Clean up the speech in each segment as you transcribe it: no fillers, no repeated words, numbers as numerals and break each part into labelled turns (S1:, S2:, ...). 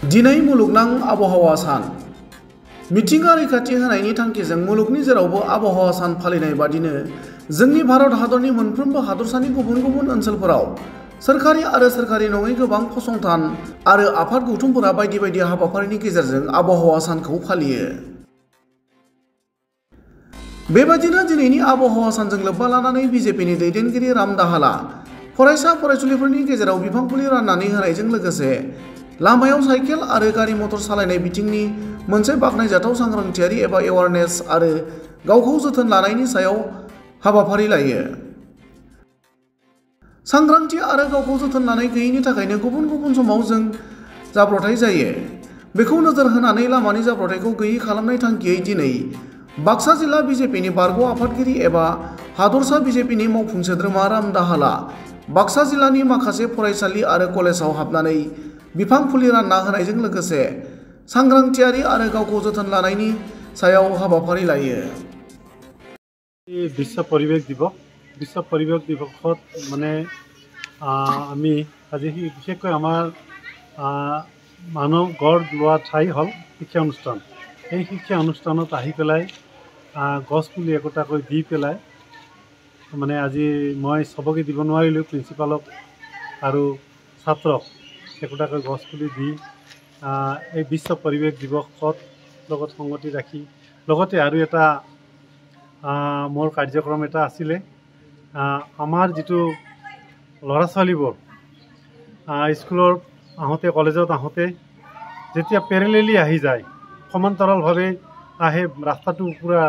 S1: दिनै मुलुगनां आबहावा सान मिथिंगा रैखाथि होनायनि थांखिजों मुलुगनि जेरावबो आबहावा सान फालिनाय बादिनो जोंनि भारत हादरनि मोनफ्रोमबो हादरसानि गुबुन गुबुन ओनसोलफोराव सोरखारि आरो सोरखारि नङै गोबां फसंथान आरो आफाद गौथुमफोरा बायदि बायदि हाबाफारिनि गेजेरजों आबहावा सानखौ फालियो। बेबादिनो दिनैनि आबहावा सानजों लोब्बा लानानै बिजेपिनि दैदेनगिरि राम दाहाला फरायसा फरायसुलिफोरनि गेजेराव बिफां फुलि राननानै होनायजों लोगोसे लामायाव साइकेल आरो गारि मटर सालायनाय बिथिंनि मोनसे बाखनायजाथाव सांग्रांथियारि एबा एवारनेस आरो गावखौ जोथोन लानायनि सायाव हाबाफारि लायो। सांग्रांथि आरो गावखौ जोथोन लानाय गैयैनि थाखायनो गुबुन गुबुन समाव जों जाब्रथाय जायो। बेखौ नोजोर होनानै लामानि जाब्रथायखौ गैयै खालामनाय थांखियै दिनै बाक्सा जिल्ला बिजेपिनि बारग' आफादगिरि एबा हादरसा बिजेपिनि मावफुं सोद्रोमा राम दाहाला बाक्सा जिल्लानि माखासे फरायसालि आरो कलेजाव हाबनानै बिफां फुलि रानना होनायजों लोगोसे सांग्रांथियारि आरो गावखौ जोथोन लानायनि सायाव हाबाफारि लायो।
S2: বিশ্ব পৰিৱেশ দিৱসত মানে আমি আজি বিশেষকৈ আমাৰ মানুহ গঢ় লোৱা ঠাই হ'ল শিক্ষা অনুষ্ঠান। এই শিক্ষা অনুষ্ঠানত আহি পেলাই গছ পুলি একোটাকৈ দি পেলাই মানে আজি মই চবকে দিব নোৱাৰিলোঁ, প্ৰিন্সিপালক আৰু ছাত্ৰক একোটাকৈ গছ পুলি দি এই বিশ্ব পৰিৱেশ দিৱসত লগত সংগতি ৰাখি লগতে আৰু এটা মোৰ কাৰ্যক্ৰম এটা আছিলে। আমাৰ যিটো ল'ৰা ছোৱালীবোৰ স্কুলৰ আহোঁতে কলেজত আহোঁতে যেতিয়া পেৰেলেলি আহি যায়, সমান্তৰালভাৱে আহে, ৰাস্তাটো পূৰা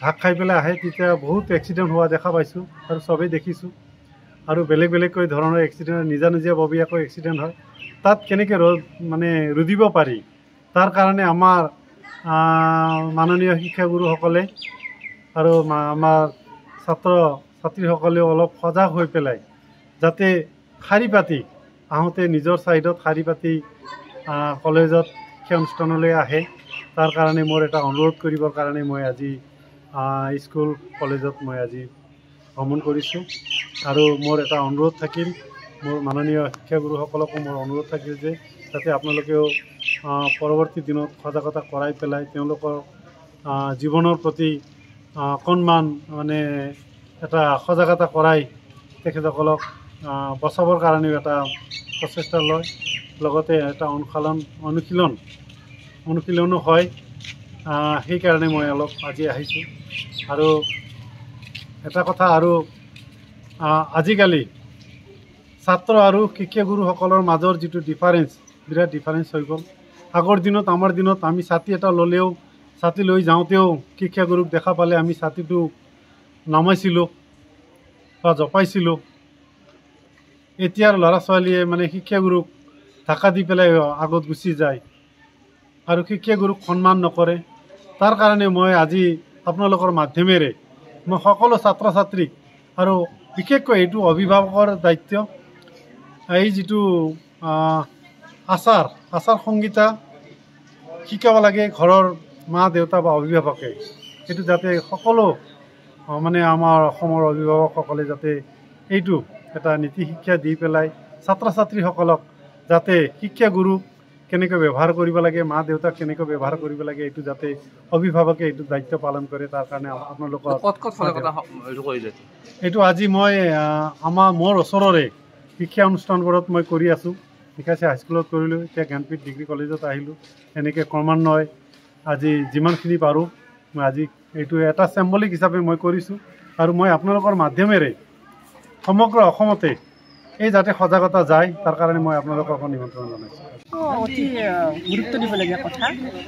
S2: ঢাক খাই পেলাই আহে, তেতিয়া বহুত এক্সিডেণ্ট হোৱা দেখা পাইছোঁ আৰু চবেই দেখিছোঁ। আৰু বেলেগ বেলেগকৈ ধৰণৰ এক্সিডেণ্ট নিজাববীয়াকৈ এক্সিডেণ্ট হয়। তাত কেনেকৈ ৰুধিব পাৰি, তাৰ কাৰণে আমাৰ মাননীয় শিক্ষাগুৰুসকলে আৰু আমাৰ ছাত্ৰ ছাত্ৰীসকলেও অলপ সজাগ হৈ পেলাই যাতে শাৰী পাতি আহোঁতে নিজৰ ছাইডত শাৰী পাতি কলেজত শিক্ষা অনুষ্ঠানলৈ আহে, তাৰ কাৰণে মোৰ এটা অনুৰোধ কৰিবৰ কাৰণে মই আজি স্কুল কলেজত মই আজি ভ্ৰমণ কৰিছোঁ। আৰু মোৰ এটা অনুৰোধ থাকিল, মোৰ মাননীয় শিক্ষাগুৰুসকলকো মোৰ অনুৰোধ থাকিল যে যাতে আপোনালোকেও পৰৱৰ্তী দিনত সজাগতা কৰাই পেলাই তেওঁলোকৰ জীৱনৰ প্ৰতি অকণমান এটা সজাগতা কৰাই তেখেতসকলক বচাবৰ কাৰণেও এটা প্ৰচেষ্টা লয়। লগতে এটা অনুশীলনো হয়। সেইকাৰণে মই অলপ আজি আহিছোঁ। আৰু এটা কথা, আৰু আজিকালি ছাত্ৰ আৰু শিক্ষাগুৰুসকলৰ মাজৰ যিটো ডিফাৰেঞ্চ, বিৰাট ডিফাৰেঞ্চ হৈ গ'ল। আগৰ দিনত আমাৰ দিনত আমি ছাতি এটা ল'লেও, ছাতি লৈ যাওঁতেও শিক্ষাগুৰুক দেখা পালে আমি ছাতিটো নামাইছিলোঁ বা জপাইছিলোঁ। এতিয়াৰ ল'ৰা ছোৱালীয়ে শিক্ষাগুৰুক ঢাকা দি পেলাই আগত গুচি যায় আৰু শিক্ষাগুৰুক সন্মান নকৰে। তাৰ কাৰণে মই আজি আপোনালোকৰ মাধ্যমেৰে মই সকলো ছাত্ৰ ছাত্ৰীক, আৰু বিশেষকৈ এইটো অভিভাৱকৰ দায়িত্ব, এই যিটো আচাৰ সংহিতা শিকাব লাগে ঘৰৰ মা দেউতা বা অভিভাৱকে। সেইটো যাতে সকলো আমাৰ অসমৰ অভিভাৱকসকলে যাতে এইটো এটা নীতি শিক্ষা দি পেলাই ছাত্ৰ ছাত্ৰীসকলক যাতে শিক্ষাগুৰুক কেনেকৈ ব্যৱহাৰ কৰিব লাগে, মা দেউতাক কেনেকৈ ব্যৱহাৰ কৰিব লাগে, এইটো যাতে অভিভাৱকে এইটো দায়িত্ব পালন কৰে। তাৰ কাৰণে আপোনালোকৰ এইটো আজি মই মোৰ ওচৰৰে শিক্ষা অনুষ্ঠানবোৰত মই কৰি আছোঁ। নিকাচি হাইস্কুলত কৰিলোঁ, এতিয়া জ্ঞানপীঠ ডিগ্ৰী কলেজত আহিলোঁ। এনেকৈ ক্ৰমান্বয়ে আজি যিমানখিনি পাৰোঁ মই আজি এইটো এটা চেম্বলিক হিচাপে মই কৰিছোঁ। আৰু মই আপোনালোকৰ মাধ্যমেৰে সমগ্ৰ অসমতে এই যাতে সজাগতা যায়, তাৰ কাৰণে মই আপোনালোকক নিমন্ত্ৰণ জনাইছোঁ।
S3: অতি গুৰুত্ব দিবলগীয়া কথা।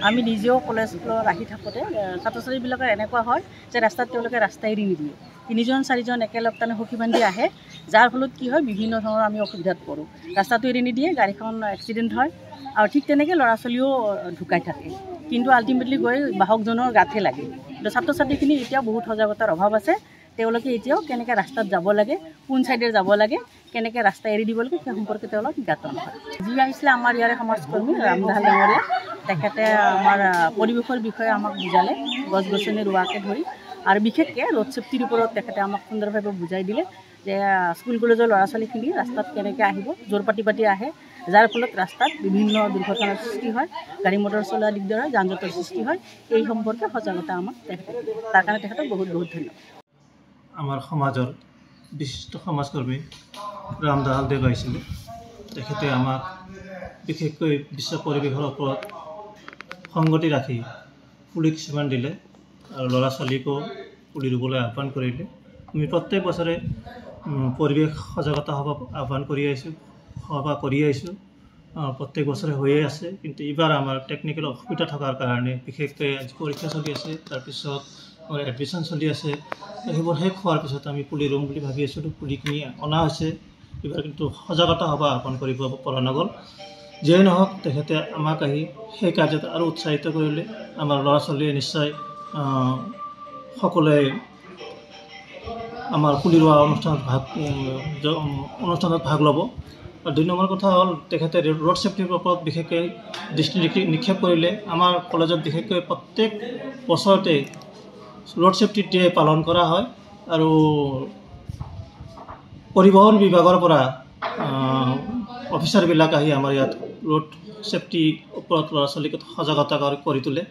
S3: আমি নিজেও কলেজ স্কুলত আহি থাকোঁতে ছাত্ৰ ছাত্ৰীবিলাকৰ এনেকুৱা হয় যে ৰাস্তাত তেওঁলোকে ৰাস্তা এৰি নিদিয়ে, 3জন 4জন একেলগ সখী বান্ধি আহে, যাৰ ফলত কি হয় বিভিন্ন ধৰণৰ আমি অসুবিধাত পৰোঁ। ৰাস্তাটো এৰি নিদিয়ে, গাড়ীখন এক্সিডেণ্ট হয়, আৰু ঠিক তেনেকৈ ল'ৰা ছোৱালীও ঢুকাই থাকে। কিন্তু আল্টিমেটলি গৈ বাহকজনৰ গাতহে লাগে। কিন্তু ছাত্ৰ ছাত্ৰীখিনি এতিয়াও বহুত সজাগতাৰ অভাৱ আছে। তেওঁলোকে এতিয়াও কেনেকৈ ৰাস্তাত যাব লাগে, কোন ছাইডে যাব লাগে, কেনেকৈ ৰাস্তা এৰি দিব লাগে, সেই সম্পৰ্কে তেওঁলোক জ্ঞাত নহয়। যি আহিছিলে আমাৰ ইয়াৰে সমাজকৰ্মী ৰাম দাহাল ডাঙৰীয়া, তেখেতে আমাৰ পৰিৱেশৰ বিষয়ে আমাক বুজালে, গছ গছনি ৰোৱাকে ধৰি, আৰু বিশেষকৈ ৰোড ছেফটিৰ ওপৰত তেখেতে আমাক সুন্দৰভাৱে বুজাই দিলে যে স্কুল কলেজৰ ল'ৰা ছোৱালীখিনি ৰাস্তাত কেনেকৈ আহিব, জোৰ পাতি আহে, যাৰ ফলত ৰাস্তাত বিভিন্ন দুৰ্ঘটনাৰ সৃষ্টি হয়, গাড়ী মটৰ চলোৱা দিগদাৰ হয়, যান জঁটৰ সৃষ্টি হয়। এই সম্পৰ্কে সজাগতা আমাক তেখেতে, তাৰ কাৰণে তেখেতক বহুত বহুত ধন্যবাদ।
S4: আমাৰ সমাজৰ বিশিষ্ট সমাজকৰ্মী ৰাম দাহালদেৱ আহিছিলে। তেখেতে আমাক বিশেষকৈ বিশ্ব পৰিৱেশৰ ওপৰত সংগতি ৰাখি পুলি কিছুমান দিলে আৰু ল'ৰা ছোৱালীকো পুলি ৰুবলৈ আহ্বান কৰিলে। আমি প্ৰত্যেক বছৰে পৰিৱেশ সজাগতা সভা আহ্বান কৰি আহিছোঁ, প্ৰত্যেক বছৰে হৈয়ে আছে। কিন্তু এইবাৰ আমাৰ টেকনিকেল অসুবিধা থকাৰ কাৰণে, বিশেষকৈ আজি পৰীক্ষা চলি আছে, তাৰপিছত আমাৰ এডমিশ্যন চলি আছে, সেইবোৰ শেষ হোৱাৰ পিছত আমি পুলি ৰুম বুলি ভাবি আছিলোঁ। পুলিখিনি অনা হৈছে, এইবাৰ কিন্তু সজাগতা সভা আহ্বান কৰিব পৰা নগ'ল। যিয়ে নহওক, তেখেতে আমাক আহি সেই কাৰ্যত আৰু উৎসাহিত কৰিলে। আমাৰ ল'ৰা ছোৱালীয়ে নিশ্চয় সকলোৱে আমাৰ পুলি ৰোৱা অনুষ্ঠানত ভাগ ল'ব। আৰু 2 নম্বৰ কথা হ'ল, তেখেতে ৰোড ছেফটিৰ ওপৰত বিশেষকৈ দৃষ্টি নিক্ষেপ কৰিলে। আমাৰ কলেজত বিশেষকৈ প্ৰত্যেক বছৰতে ৰোড ছেফটি ডে পালন কৰা হয় আৰু পৰিবহণ বিভাগৰ পৰা অফিচাৰবিলাক আহি আমাৰ ইয়াত ৰোড ছেফটিৰ ওপৰত ল'ৰা ছোৱালীক সজাগতা কৰি তোলে।